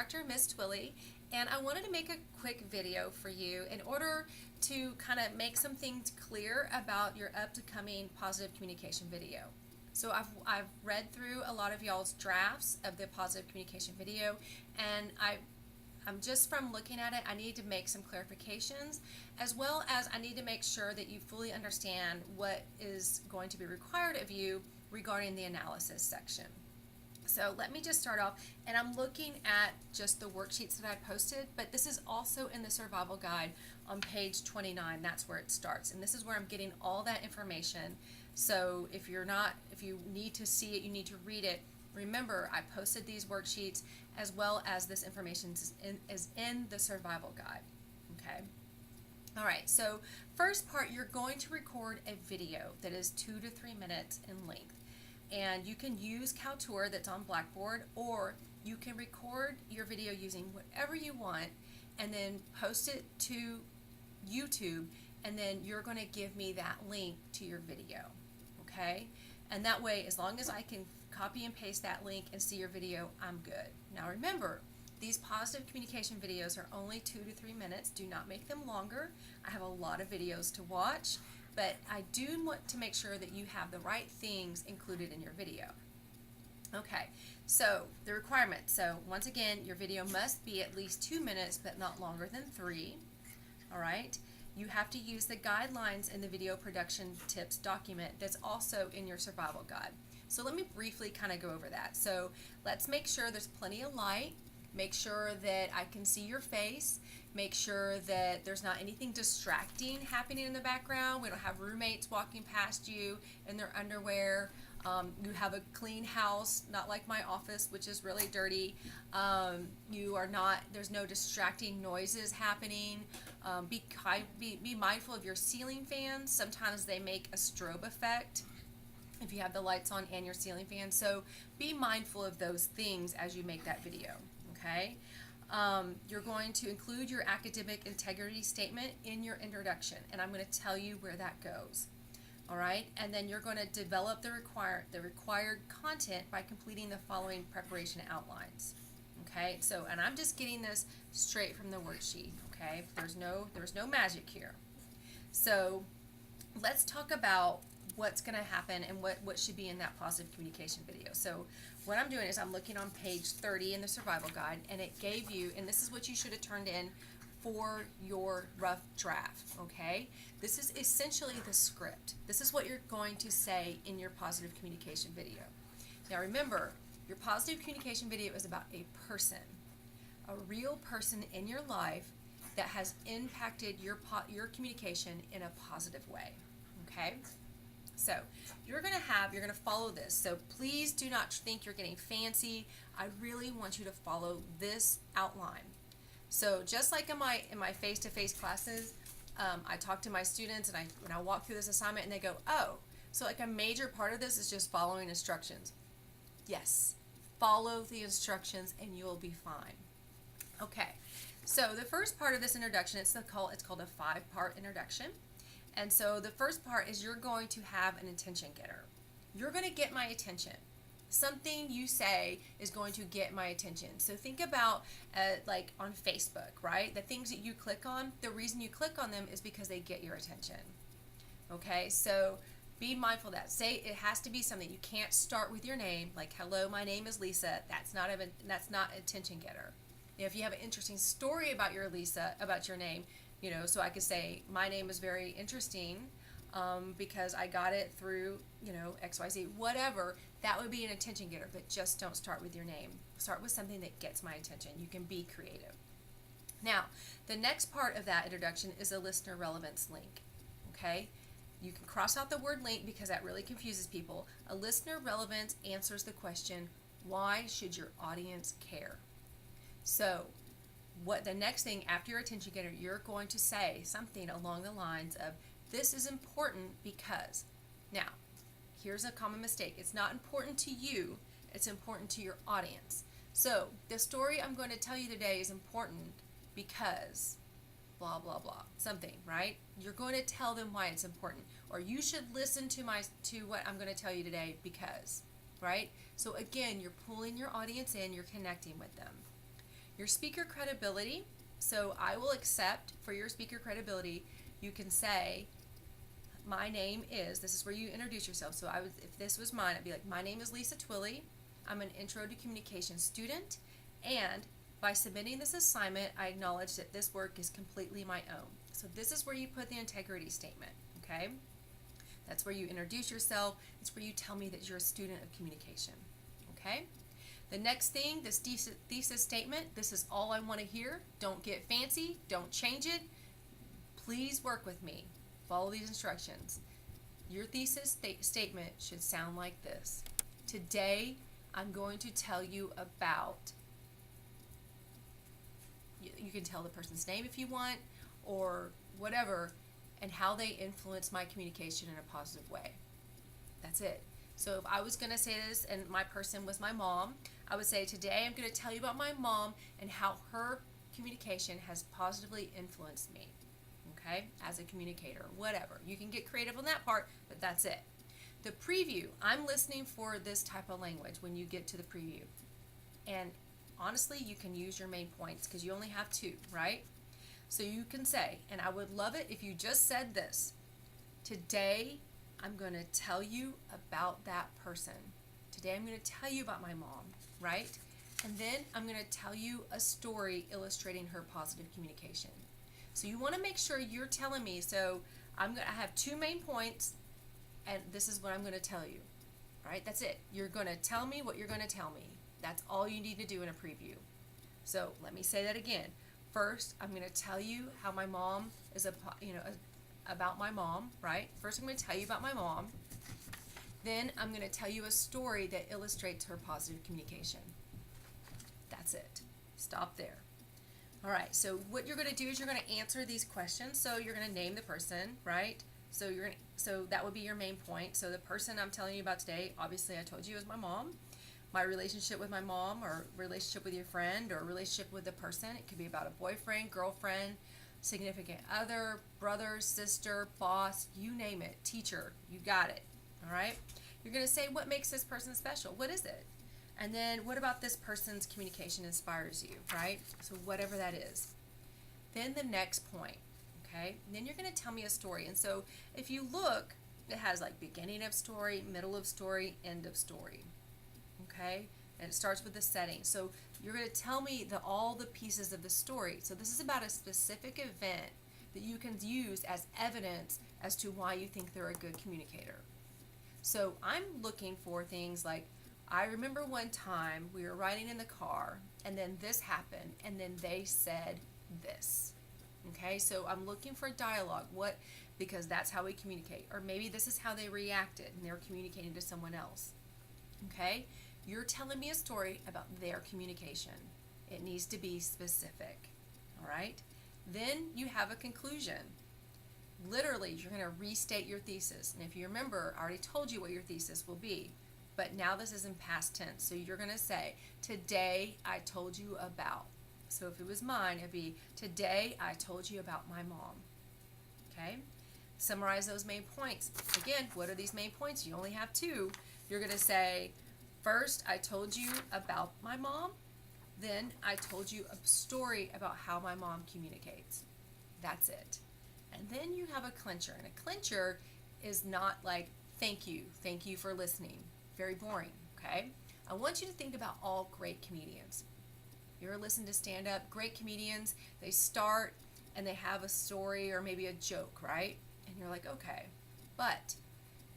instructor, Miss Twilly, and I wanted to make a quick video for you in order to kind of make some things clear about your upcoming positive communication video. So I've read through a lot of y'all's drafts of the positive communication video, and I'm just from looking at it, I need to make some clarifications, as well as I need to make sure that you fully understand what is going to be required of you regarding the analysis section. So let me just start off, and I'm looking at just the worksheets that I posted, but this is also in the survival guide on page 29. That's where it starts, and this is where I'm getting all that information. So if you need to see it, you need to read it. Remember, I posted these worksheets as well as this information is in the survival guide. Okay. All right. So first part, you're going to record a video that is 2 to 3 minutes in length. And you can use Kaltura that's on Blackboard, or you can record your video using whatever you want and then post it to YouTube, and then you're going to give me that link to your video, okay? And that way, as long as I can copy and paste that link and see your video, I'm good. Now remember, these positive communication videos are only 2 to 3 minutes. Do not make them longer. I have a lot of videos to watch, but I do want to make sure that you have the right things included in your video. Okay, so the requirements. So once again, your video must be at least 2 minutes, but not longer than 3. All right, you have to use the guidelines in the video production tips document that's also in your survival guide. So let me briefly kind of go over that. So let's make sure there's plenty of light. Make sure that I can see your face. Make sure that there's not anything distracting happening in the background. We don't have roommates walking past you in their underwear. You have a clean house, not like my office, which is really dirty. There's no distracting noises happening. Be mindful of your ceiling fans. Sometimes they make a strobe effect if you have the lights on and your ceiling fan. So be mindful of those things as you make that video, okay? You're going to include your academic integrity statement in your introduction, and I'm going to tell you where that goes. All right, and then you're going to develop the required content by completing the following preparation outlines. Okay, so, and I'm just getting this straight from the worksheet. Okay, there's no magic here. So let's talk about what's going to happen and what should be in that positive communication video. So what I'm doing is I'm looking on page 30 in the survival guide, and it gave you, and this is what you should have turned in for your rough draft, okay? This is essentially the script. This is what you're going to say in your positive communication video. Now remember, your positive communication video is about a person, a real person in your life that has impacted your communication in a positive way, okay? So you're gonna follow this. So please do not think you're getting fancy. I really want you to follow this outline. So just like in my face-to-face classes, I talk to my students and I walk through this assignment and they go, oh, so like a major part of this is just following instructions. Yes, follow the instructions and you'll be fine. Okay, so the first part of this introduction, it's called a 5-part introduction. And so the first part is you're going to have an attention getter. You're going to get my attention. Something you say is going to get my attention. So think about like on Facebook, right? The things that you click on, the reason you click on them is because they get your attention. Okay, so be mindful of that. Say it has to be something. You can't start with your name, like hello, my name is Lisa. That's not attention getter. If you have an interesting story about your name, you know, so I could say my name is very interesting because I got it through, you know, XYZ, whatever. That would be an attention getter, but just don't start with your name. Start with something that gets my attention. You can be creative. Now, the next part of that introduction is a listener relevance link, okay? You can cross out the word link because that really confuses people. A listener relevance answers the question, why should your audience care? So, what the next thing after your attention getter, you're going to say something along the lines of, this is important because. Now, here's a common mistake. It's not important to you, it's important to your audience. So the story I'm going to tell you today is important because blah, blah, blah, something, right? You're going to tell them why it's important, or you should listen to what I'm going to tell you today because, right? So again, you're pulling your audience in, you're connecting with them. Your speaker credibility. So I will accept for your speaker credibility, you can say, my name is, this is where you introduce yourself. So if this was mine, I'd be like, my name is Lisa Twilley. I'm an Intro to Communication student, and by submitting this assignment, I acknowledge that this work is completely my own. So this is where you put the integrity statement, okay? That's where you introduce yourself. It's where you tell me that you're a student of communication, okay? The next thing, this thesis statement, this is all I want to hear. Don't get fancy. Don't change it. Please work with me. Follow these instructions. Your thesis statement should sound like this. Today, I'm going to tell you about, you can tell the person's name if you want, or whatever, and how they influence my communication in a positive way. That's it. So if I was going to say this and my person was my mom, I would say, today I'm going to tell you about my mom and how her communication has positively influenced me, okay, as a communicator, whatever. You can get creative on that part, but that's it. The preview, I'm listening for this type of language when you get to the preview. And honestly, you can use your main points because you only have 2, right? So you can say, and I would love it if you just said this, today I'm going to tell you about that person. Today I'm going to tell you about my mom, right? And then I'm going to tell you a story illustrating her positive communication. So you want to make sure you're telling me, so I have 2 main points, and this is what I'm going to tell you, right? That's it. You're going to tell me what you're going to tell me. That's all you need to do in a preview. So let me say that again. First, I'm going to tell you how my mom is about my mom, right? First, I'm going to tell you about my mom. Then I'm going to tell you a story that illustrates her positive communication. That's it. Stop there. All right, so what you're going to do is you're going to answer these questions. So you're going to name the person, right? So that would be your main point. So the person I'm telling you about today, obviously I told you, is my mom. My relationship with my mom, or relationship with your friend, or relationship with the person. It could be about a boyfriend, girlfriend, significant other, brother, sister, boss, you name it, teacher, you got it, all right? You're going to say, what makes this person special? What is it? And then, what about this person's communication inspires you, right? So whatever that is. Then the next point, okay? And then you're going to tell me a story. And so if you look, it has like beginning of story, middle of story, end of story, okay? And it starts with the setting. So you're going to tell me all the pieces of the story. So this is about a specific event that you can use as evidence as to why you think they're a good communicator. So I'm looking for things like, I remember one time we were riding in the car, and then this happened, and then they said this. Okay, so I'm looking for dialogue. Because that's how we communicate. Or maybe this is how they reacted, and they're communicating to someone else. Okay, you're telling me a story about their communication. It needs to be specific. All right, then you have a conclusion. Literally, you're going to restate your thesis. And if you remember, I already told you what your thesis will be. But now this is in past tense. So you're going to say, today I told you about. So if it was mine, it'd be, today I told you about my mom. Okay? Summarize those main points. Again, what are these main points? You only have 2. You're going to say, first, I told you about my mom. Then I told you a story about how my mom communicates. That's it. And then you have a clincher. And a clincher is not like, thank you for listening. Very boring, okay? I want you to think about all great comedians. You ever listen to stand-up? Great comedians, they start and they have a story or maybe a joke, right? And you're like, okay. But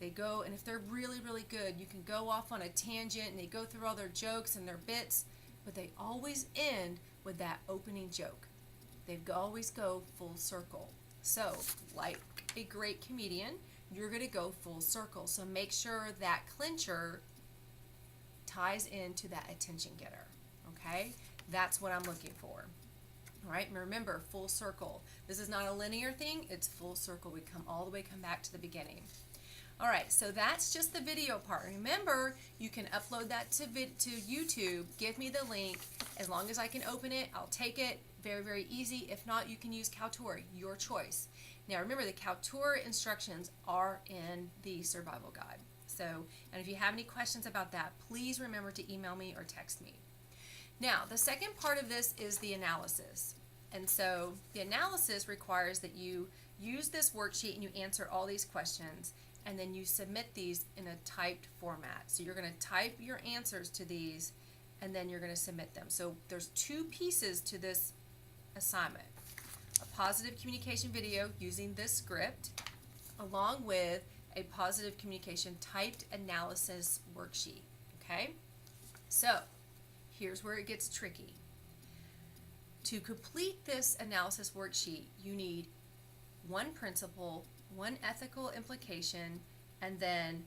they go, and if they're really, really good, you can go off on a tangent and they go through all their jokes and their bits, but they always end with that opening joke. They always go full circle. So, like a great comedian, you're going to go full circle. So make sure that clincher ties into that attention getter, okay? That's what I'm looking for. All right, and remember, full circle. This is not a linear thing, it's full circle. We come back to the beginning. All right, so that's just the video part. Remember, you can upload that to YouTube. Give me the link. As long as I can open it, I'll take it. Very, very easy. If not, you can use Kaltura, your choice. Now remember, the Kaltura instructions are in the survival guide. So, and if you have any questions about that, please remember to email me or text me. Now, the second part of this is the analysis. And so the analysis requires that you use this worksheet and you answer all these questions, and then you submit these in a typed format. So you're going to type your answers to these, and then you're going to submit them. So there's two pieces to this assignment: a positive communication video using this script, along with a positive communication typed analysis worksheet. Okay? So here's where it gets tricky. To complete this analysis worksheet, you need one principle, one ethical implication, and then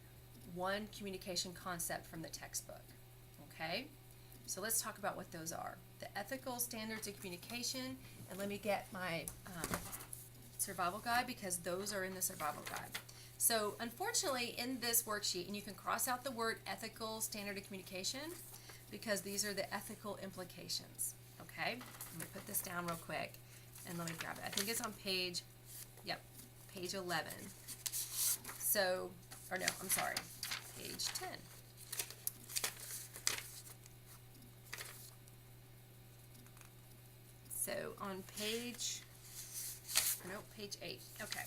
one communication concept from the textbook. Okay? So let's talk about what those are. The ethical standards of communication, and let me get my survival guide, because those are in the survival guide. So unfortunately in this worksheet, and you can cross out the word ethical standard of communication, because these are the ethical implications. Okay, let me put this down real quick and let me grab it. I think it's on page 11. So, or no, I'm sorry, page 10. So on page 8. Okay.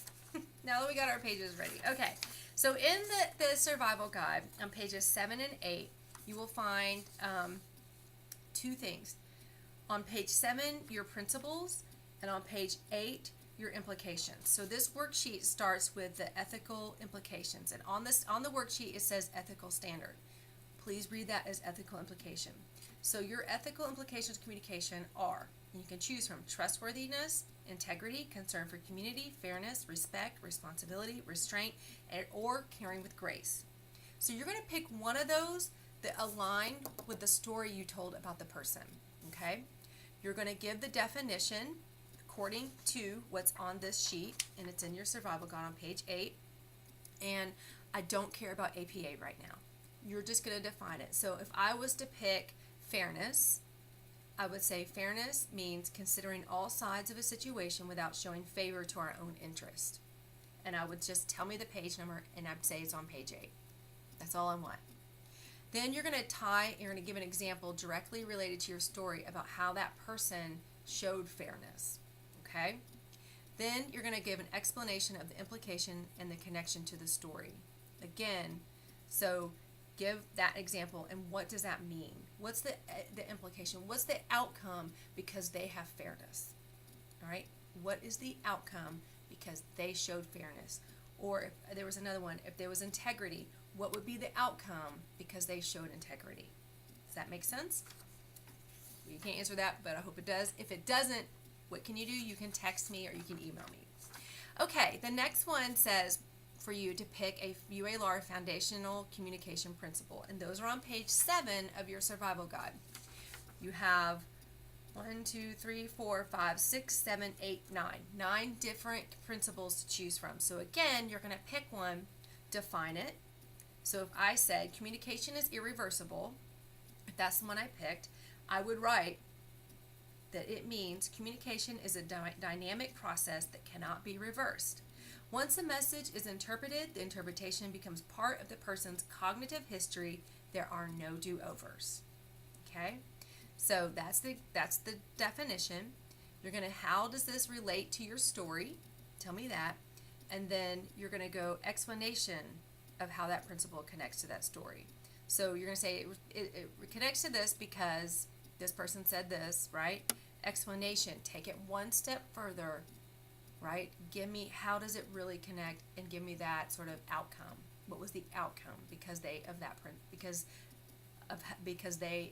Now that we got our pages ready. Okay. So in the survival guide on pages 7 and 8, you will find two things. On page 7, your principles, and on page 8, your implications. So this worksheet starts with the ethical implications, and on the worksheet it says ethical standard. Please read that as ethical implication. So your ethical implications of communication are, and you can choose from, trustworthiness, integrity, concern for community, fairness, respect, responsibility, restraint, or caring with grace. So you're going to pick one of those that align with the story you told about the person. Okay? You're going to give the definition according to what's on this sheet, and it's in your survival guide on page 8. And I don't care about APA right now. You're just going to define it. So if I was to pick fairness, I would say fairness means considering all sides of a situation without showing favor to our own interest. And I would just tell me the page number, and I'd say it's on page 8. That's all I want. Then you're going to give an example directly related to your story about how that person showed fairness. Okay? Then you're going to give an explanation of the implication and the connection to the story. Again, so give that example, and what does that mean? What's the implication? What's the outcome because they have fairness? All right? What is the outcome because they showed fairness? Or if there was another one, if there was integrity, what would be the outcome because they showed integrity? Does that make sense? You can't answer that, but I hope it does. If it doesn't, what can you do? You can text me or you can email me. Okay, the next one says for you to pick a UA-LAR foundational communication principle, and those are on page 7 of your survival guide. You have 1, 2, 3, 4, 5, 6, 7, 8, 9 different principles to choose from. So again, you're going to pick one, define it. So if I said communication is irreversible, if that's the one I picked, I would write that it means communication is a dynamic process that cannot be reversed. Once a message is interpreted, the interpretation becomes part of the person's cognitive history. There are no do-overs. Okay? So that's the definition. You're going to, how does this relate to your story? Tell me that. And then you're going to go explanation of how that principle connects to that story. So you're going to say it connects to this because this person said this, right? Explanation, take it one step further, right? Give me, how does it really connect, and give me that sort of outcome. What was the outcome because they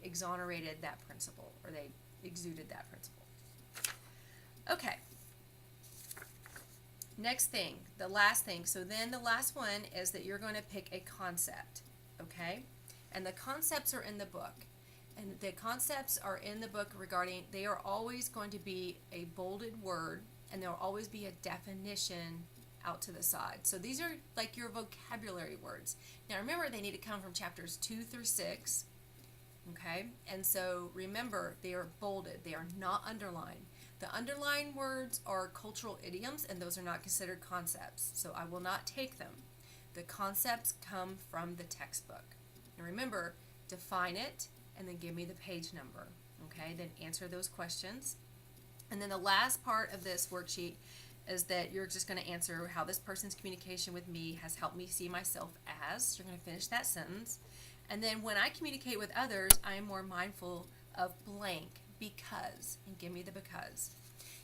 exonerated that principle, or they exuded that principle. Okay. Next thing, the last thing. So then the last one is that you're going to pick a concept, okay? And the concepts are in the book. And the concepts are in the book regarding, they are always going to be a bolded word, and there will always be a definition out to the side. So these are like your vocabulary words. Now remember, they need to come from chapters 2 through 6, okay? And so remember, they are bolded. They are not underlined. The underlined words are cultural idioms, and those are not considered concepts, so I will not take them. The concepts come from the textbook. And remember, define it, and then give me the page number, Okay, then answer those questions. And then the last part of this worksheet is that you're just going to answer how this person's communication with me has helped me see myself as. You're going to finish that sentence. And then when I communicate with others, I am more mindful of blank because, and give me the because.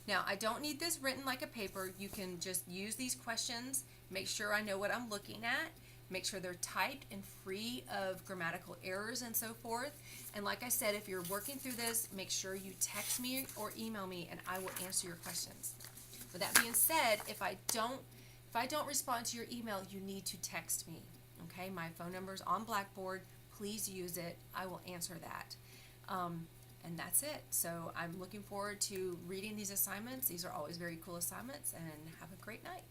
Now, I don't need this written like a paper. You can just use these questions, make sure I know what I'm looking at, make sure they're typed and free of grammatical errors and so forth. And like I said, if you're working through this, make sure you text me or email me and I will answer your questions. With that being said, if I don't respond to your email, you need to text me. Okay, my phone number is on Blackboard. Please use it. I will answer that. And that's it. So I'm looking forward to reading these assignments. These are always very cool assignments, and have a great night.